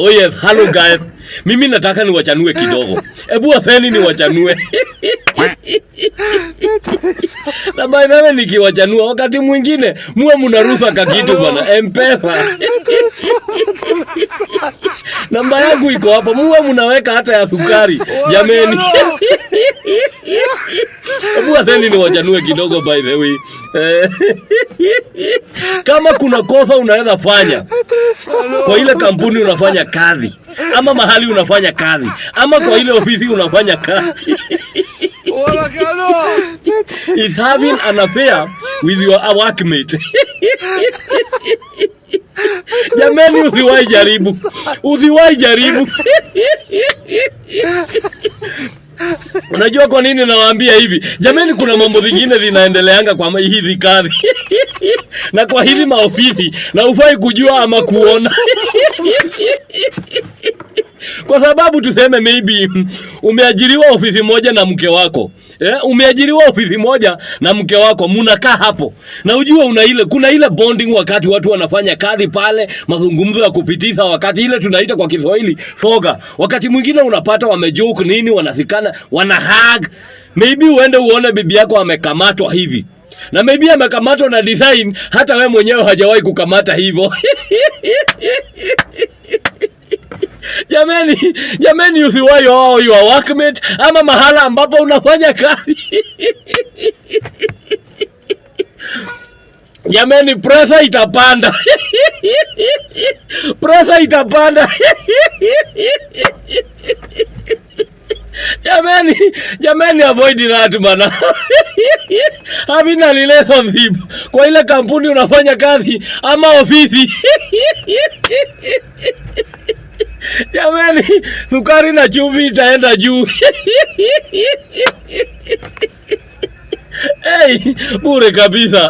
Oh yes, hello guys. Mimi nataka niwachanue kidogo. Ebu afeni niwachanue. Na by the way nikiwachanua wakati mwingine muwe mnarufa kakitu bwana M-Pesa. Namba yangu iko hapa, muwe mnaweka hata ya sukari. Jameni. Ebu afeni niwachanue kidogo by the way. Kama kuna kosa unaweza fanya kwa ile kampuni unafanya kazi, ama mahali unafanya kazi, ama kwa ile ofisi unafanya kazi, is having an affair with your workmate. Jameni, usiwahi jaribu. Usiwahi jaribu. Unajua kwa nini nawaambia hivi? Jameni, kuna mambo mengine zinaendeleanga kwa hizi kazi. Na kwa hizi maofisi na ufai kujua ama kuona. Kwa sababu tuseme maybe umeajiriwa ofisi moja na mke wako. Umeajiriwa ofisi moja na mke wako, mnakaa hapo. Na ujua kuna ile bonding wakati watu wanafanya kazi pale, mazungumzo ya kupitisha wakati ile tunaita kwa Kiswahili soga. Wakati mwingine unapata wamejoke nini, wanafikana, wanahag. Maybe uende uone bibi yako amekamatwa hivi. Na maybe amekamatwa na design hata wewe mwenyewe hajawahi kukamata hivyo. Jameni usiwahi your workmate ama mahala ambapo unafanya kazi. Jameni, pressure itapanda. Pressure itapanda. Jameni avoid that bana. Having a relationship kwa ile kampuni unafanya kazi ama ofisi. Jameni, sukari na chumvi itaenda juu. Hey, bure kabisa.